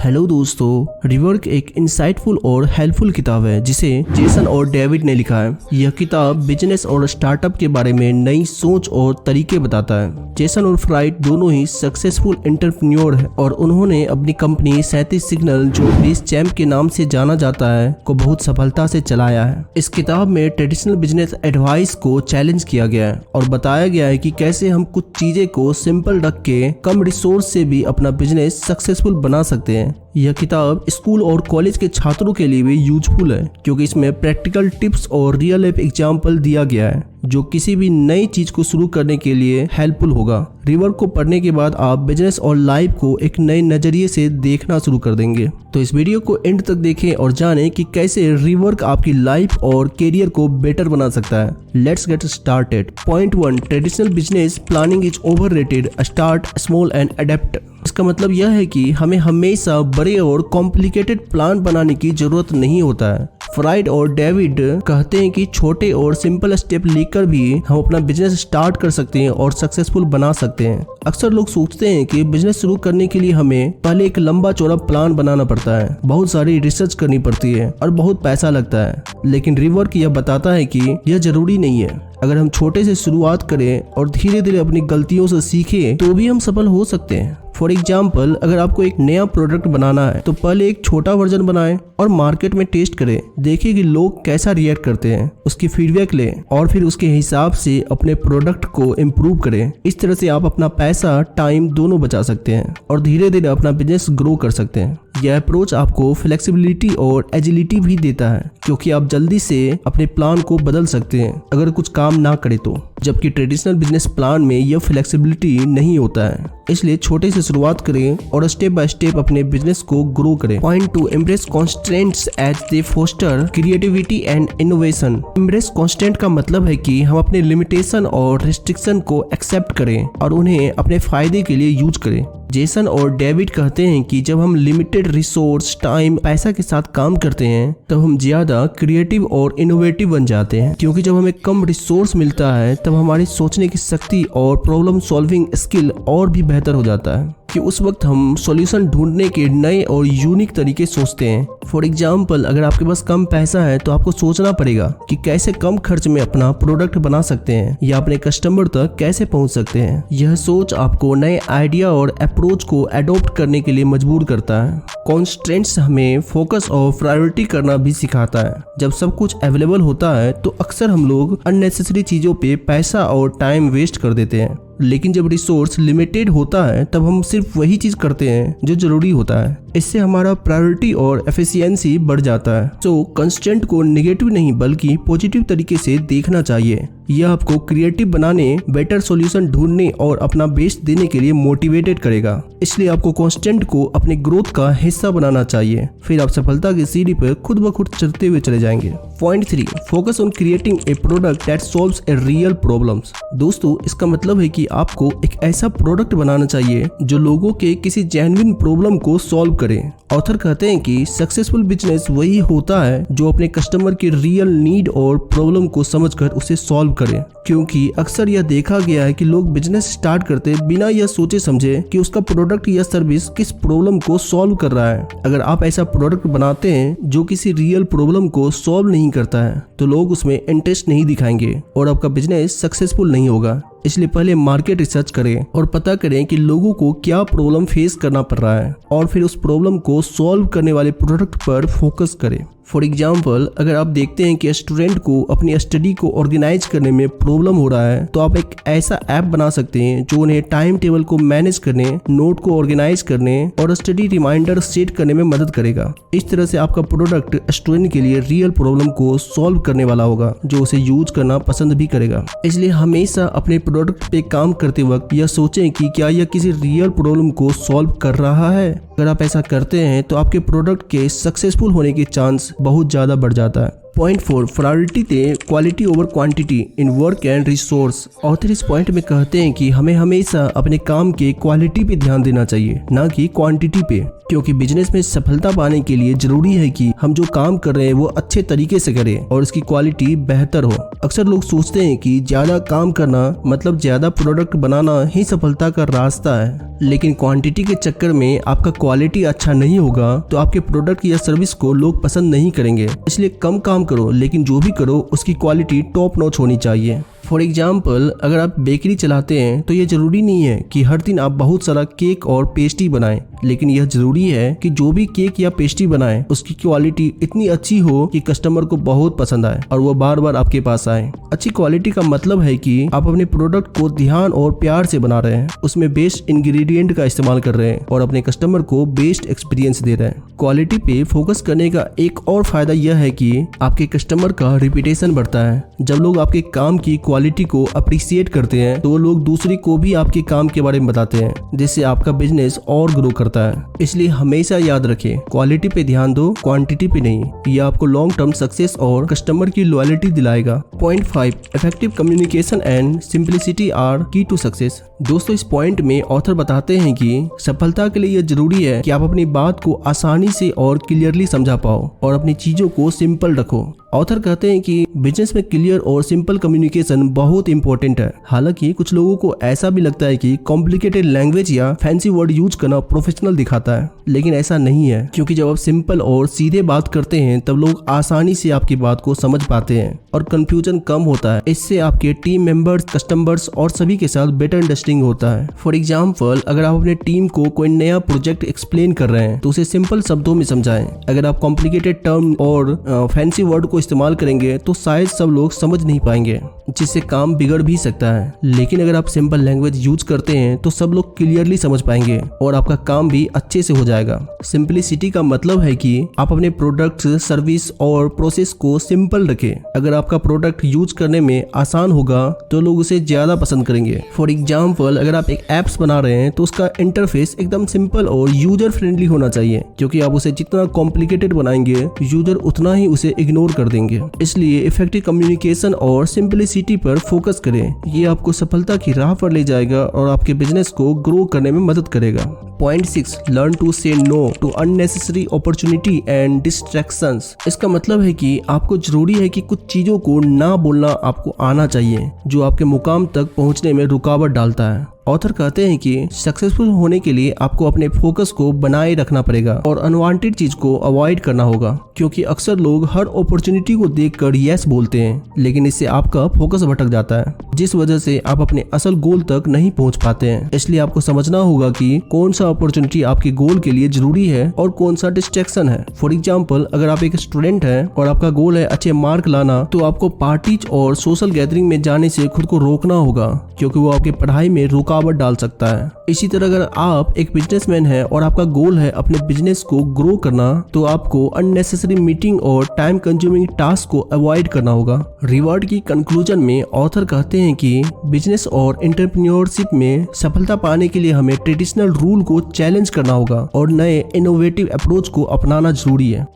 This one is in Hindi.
हेलो दोस्तों, रिवर्क एक इंसाइटफुल और हेल्पफुल किताब है जिसे जेसन और डेविड ने लिखा है। यह किताब बिजनेस और स्टार्टअप के बारे में नई सोच और तरीके बताता है। जेसन और फ्राइड दोनों ही सक्सेसफुल एंटरप्रेन्योर हैं और उन्होंने अपनी कंपनी 37 सिग्नल, जो बेस चैम्प के नाम से जाना जाता है, को बहुत सफलता से चलाया है। इस किताब में ट्रेडिशनल बिजनेस एडवाइस को चैलेंज किया गया है और बताया गया है कि कैसे हम कुछ चीजें को सिंपल रख के कम रिसोर्स से भी अपना बिजनेस सक्सेसफुल बना सकते हैं। यह किताब स्कूल और कॉलेज के छात्रों के लिए भी यूजफुल है क्योंकि इसमें प्रैक्टिकल टिप्स और रियल लाइफ एग्जाम्पल दिया गया है जो किसी भी नई चीज को शुरू करने के लिए हेल्पफुल होगा। रिवर्क को पढ़ने के बाद आप बिजनेस और लाइफ को एक नए नजरिए से देखना शुरू कर देंगे। तो इस वीडियो को एंड तक देखें और जानें कि कैसे रिवर्क आपकी लाइफ और करियर को बेटर बना सकता है। Let's get started. Point 1, traditional business planning is overrated, start small and adapt. इसका मतलब यह है कि हमें हमेशा बड़े और कॉम्प्लिकेटेड प्लान बनाने की जरूरत नहीं होता है। फ्राइड और डेविड कहते हैं कि छोटे और सिंपल स्टेप लेकर भी हम अपना बिजनेस स्टार्ट कर सकते हैं और सक्सेसफुल बना सकते हैं। अक्सर लोग सोचते हैं कि बिजनेस शुरू करने के लिए हमें पहले एक लंबा चौड़ा प्लान बनाना पड़ता है, बहुत सारी रिसर्च करनी पड़ती है और बहुत पैसा लगता है। लेकिन रिवर्क यह बताता है कि यह जरूरी नहीं है। अगर हम छोटे से शुरुआत करें और धीरे धीरे अपनी गलतियों से सीखें तो भी हम सफल हो सकते हैं। फॉर एग्जाम्पल, अगर आपको एक नया प्रोडक्ट बनाना है तो पहले एक छोटा वर्जन बनाएं और मार्केट में टेस्ट करें। देखिए कि लोग कैसा रिएक्ट करते हैं, उसकी फीडबैक लें और फिर उसके हिसाब से अपने प्रोडक्ट को इम्प्रूव करें। इस तरह से आप अपना पैसा, टाइम दोनों बचा सकते हैं और धीरे धीरे अपना बिजनेस ग्रो कर सकते हैं। यह अप्रोच आपको फ्लेक्सिबिलिटी और एजिलिटी भी देता है क्योंकि आप जल्दी से अपने प्लान को बदल सकते हैं अगर कुछ काम ना करे तो, जबकि ट्रेडिशनल बिजनेस प्लान में यह फ्लेक्सिबिलिटी नहीं होता है। इसलिए छोटे से शुरुआत करें और स्टेप बाय स्टेप अपने बिजनेस को ग्रो करें। Point 2, embrace constraints as they foster creativity and innovation. Embrace constant का मतलब है कि हम अपने लिमिटेशन और रिस्ट्रिक्शन को एक्सेप्ट करें और उन्हें अपने फायदे के लिए यूज करें। जेसन और डेविड कहते हैं कि जब हम लिमिटेड रिसोर्स, टाइम, पैसा के साथ काम करते हैं तब हम ज्यादा क्रिएटिव और इनोवेटिव बन जाते हैं, क्योंकि जब हमें कम रिसोर्स मिलता है तब हमारी सोचने की शक्ति और प्रॉब्लम सॉल्विंग स्किल और भी बेहतर हो जाता है कि उस वक्त हम सॉल्यूशन ढूंढने के नए और यूनिक तरीके सोचते हैं। फॉर एग्जाम्पल, अगर आपके पास कम पैसा है तो आपको सोचना पड़ेगा कि कैसे कम खर्च में अपना प्रोडक्ट बना सकते हैं या अपने कस्टमर तक कैसे पहुंच सकते हैं। यह सोच आपको नए आइडिया और अप्रोच को अडॉप्ट करने के लिए मजबूर करता है। कॉन्स्ट्रेंट्स हमें फोकस और प्रायोरिटी करना भी सिखाता है। जब सब कुछ अवेलेबल होता है तो अक्सर हम लोग अननेसेसरी चीजों पे पैसा और टाइम वेस्ट कर देते हैं, लेकिन जब रिसोर्स लिमिटेड होता है तब हम सिर्फ वही चीज करते हैं जो जरूरी होता है। इससे हमारा प्रायोरिटी और एफिशिएंसी बढ़ जाता है। तो कंस्ट्रेंट को नेगेटिव नहीं बल्कि पॉजिटिव तरीके से देखना चाहिए। यह आपको क्रिएटिव बनाने, बेटर सॉल्यूशन ढूंढने और अपना बेस्ट देने के लिए मोटिवेटेड करेगा। इसलिए आपको कंस्ट्रेंट को अपने ग्रोथ का हिस्सा बनाना चाहिए, फिर आप सफलता की सीढ़ी पर खुद ब खुद चढ़ते हुए चले जाएंगे। Point 3, focus on creating a product that solves a real problems. दोस्तों, इसका मतलब है कि आपको एक ऐसा प्रोडक्ट बनाना चाहिए जो लोगों के किसी जेन्युइन प्रॉब्लम को सॉल्व करे। ऑथर कहते हैं कि सक्सेसफुल बिजनेस वही होता है जो अपने कस्टमर की रियल नीड और प्रॉब्लम को समझकर उसे सॉल्व करे, क्योंकि अक्सर यह देखा गया है कि लोग बिजनेस स्टार्ट करते बिना यह सोचे समझे कि उसका प्रोडक्ट या सर्विस किस प्रॉब्लम को सॉल्व कर रहा है। अगर आप ऐसा प्रोडक्ट बनाते हैं जो किसी रियल प्रॉब्लम को सॉल्व नहीं करता है तो लोग उसमें इंटरेस्ट नहीं दिखाएंगे और आपका बिजनेस सक्सेसफुल नहीं होगा। इसलिए पहले मार्केट रिसर्च करें और पता करें कि लोगों को क्या प्रॉब्लम फेस करना पड़ रहा है और फिर उस प्रॉब्लम को सॉल्व करने वाले प्रोडक्ट पर फोकस करें। फॉर एग्जाम्पल, अगर आप देखते हैं कि स्टूडेंट को अपनी स्टडी को ऑर्गेनाइज करने में प्रॉब्लम हो रहा है तो आप एक ऐसा ऐप बना सकते हैं जो उन्हें टाइम टेबल को मैनेज करने, नोट को ऑर्गेनाइज करने और स्टडी रिमाइंडर सेट करने में मदद करेगा। इस तरह से आपका प्रोडक्ट स्टूडेंट के लिए रियल प्रॉब्लम को सॉल्व करने वाला होगा जो उसे यूज करना पसंद भी करेगा। इसलिए हमेशा अपने प्रोडक्ट पे काम करते वक्त यह सोचें कि क्या यह किसी रियल प्रॉब्लम को सॉल्व कर रहा है। अगर आप ऐसा करते हैं तो आपके प्रोडक्ट के सक्सेसफुल होने के चांस बहुत ज्यादा बढ़ जाता है। पॉइंट 4, प्रायोरिटी दें quality over quantity in work and resource. Author इस पॉइंट में कहते हैं कि हमें हमेशा अपने काम के क्वालिटी पे ध्यान देना चाहिए, ना कि क्वांटिटी पे, क्योंकि बिजनेस में सफलता पाने के लिए जरूरी है कि हम जो काम कर रहे हैं वो अच्छे तरीके से करें और उसकी क्वालिटी बेहतर हो। अक्सर लोग सोचते हैं कि ज्यादा काम करना मतलब ज्यादा प्रोडक्ट बनाना ही सफलता का रास्ता है, लेकिन क्वांटिटी के चक्कर में आपका क्वालिटी अच्छा नहीं होगा तो आपके प्रोडक्ट या सर्विस को लोग पसंद नहीं करेंगे। इसलिए कम काम करो, लेकिन जो भी करो उसकी क्वालिटी टॉप नॉच होनी चाहिए। फॉर एग्जाम्पल, अगर आप बेकरी चलाते हैं तो ये जरूरी नहीं है कि हर दिन आप बहुत सारा केक और पेस्ट्री बनाएं, लेकिन यह जरूरी है कि जो भी केक या पेस्ट्री बनाएं उसकी क्वालिटी इतनी अच्छी हो कि कस्टमर को बहुत पसंद आए और वो बार बार आपके पास आए। अच्छी क्वालिटी का मतलब है कि आप अपने प्रोडक्ट को ध्यान और प्यार से बना रहे हैं, उसमें बेस्ट इंग्रेडिएंट का इस्तेमाल कर रहे हैं और अपने कस्टमर को बेस्ट एक्सपीरियंस दे रहे हैं। क्वालिटी पे फोकस करने का एक और फायदा यह है कि आपके कस्टमर का रिपीटेशन बढ़ता है। जब लोग आपके काम की क्वालिटी को अप्रिशिएट करते हैं तो वो लोग दूसरे को भी आपके काम के बारे में बताते हैं, जिससे आपका बिजनेस और ग्रो करता है। इसलिए हमेशा याद रखें, क्वालिटी पे ध्यान दो, क्वांटिटी पे नहीं। यह आपको लॉन्ग टर्म सक्सेस और कस्टमर की लॉयल्टी दिलाएगा। Point 5, effective communication and simplicity are key to success. दोस्तों, इस पॉइंट में ऑथर बताते हैं कि सफलता के लिए यह जरूरी है कि आप अपनी बात को आसानी से और क्लियरली समझा पाओ और अपनी चीजों को सिंपल रखो। ऑथर कहते हैं कि बिजनेस में क्लियर और सिंपल कम्युनिकेशन बहुत इंपॉर्टेंट है। हालांकि कुछ लोगों को ऐसा भी लगता है कि कॉम्प्लिकेटेड लैंग्वेज या फैंसी वर्ड यूज करना प्रोफेशनल दिखाता है, लेकिन ऐसा नहीं है, क्योंकि जब आप सिंपल और सीधे बात करते हैं तब लोग आसानी से आपकी बात को समझ पाते हैं और कंफ्यूजन कम होता है। इससे आपके टीम मेंबर्स, कस्टमर्स और सभी के साथ बेटर अंडरस्टैंडिंग होता है। फॉर एग्जाम्पल, अगर आप अपने टीम को कोई नया प्रोजेक्ट एक्सप्लेन कर रहे हैं तो उसे सिंपल शब्दों में समझाएं। अगर आप कॉम्प्लिकेटेड टर्म और फैंसी वर्ड को इस्तेमाल करेंगे तो शायद सब लोग समझ नहीं पाएंगे, जिससे काम बिगड़ भी सकता है। लेकिन अगर आप सिंपल लैंग्वेज यूज करते हैं तो सब लोग क्लियरली समझ पाएंगे और आपका काम भी अच्छे से हो जाएगा। सिंपलिसिटी का मतलब है कि आप अपने प्रोडक्ट, सर्विस और प्रोसेस को सिंपल रखें। अगर आपका प्रोडक्ट यूज करने में आसान होगा तो लोग उसे ज्यादा पसंद करेंगे। फॉर एग्जाम्पल, अगर आप एक एप्स बना रहे हैं तो उसका इंटरफेस एकदम सिंपल और यूजर फ्रेंडली होना चाहिए, क्योंकि आप उसे जितना कॉम्प्लिकेटेड बनाएंगे यूजर उतना ही उसे इग्नोर कर देंगे। इसलिए इफेक्टिव कम्युनिकेशन और सिंपलिसिटी पर फोकस करें। ये आपको सफलता की राह पर ले जाएगा और आपके बिजनेस को ग्रो करने में मदद करेगा। Point 6, learn to say no to unnecessary opportunity and distractions. इसका मतलब है कि आपको जरूरी है कि कुछ चीजों को ना बोलना आपको आना चाहिए जो आपके मुकाम तक पहुंचने में रुकावट डालता है। ऑथर कहते हैं कि सक्सेसफुल होने के लिए आपको अपने फोकस को बनाए रखना पड़ेगा और अनवांटेड चीज को अवॉइड करना होगा, क्योंकि अक्सर लोग हर अपॉर्चुनिटी को देखकर यस बोलते हैं, लेकिन इससे आपका फोकस भटक जाता है, जिस वजह से आप अपने असल गोल तक नहीं पहुंच पाते हैं। इसलिए आपको समझना होगा कि कौन सा अपॉर्चुनिटी आपके गोल के लिए जरूरी है और कौन सा डिस्ट्रैक्शन है। फॉर एग्जाम्पल, अगर आप एक स्टूडेंट हैं और आपका गोल है अच्छे मार्क लाना, तो आपको पार्टीज और सोशल गैदरिंग में जाने से खुद को रोकना होगा, क्योंकि वो आपकी पढ़ाई में रुकावट डाल सकता है। इसी तरह अगर आप एक बिजनेसमैन हैं और आपका गोल है अपने बिजनेस को ग्रो करना, तो आपको अननेसेसरी मीटिंग और टाइम कंज्यूमिंग टास्क को अवॉइड करना होगा। रिवॉर्ड की कंक्लूजन में ऑथर कहते हैं कि बिजनेस और एंटरप्रेन्योरशिप में सफलता पाने के लिए हमें ट्रेडिशनल रूल को चैलेंज करना होगा और नए इनोवेटिव अप्रोच को अपनाना जरूरी है।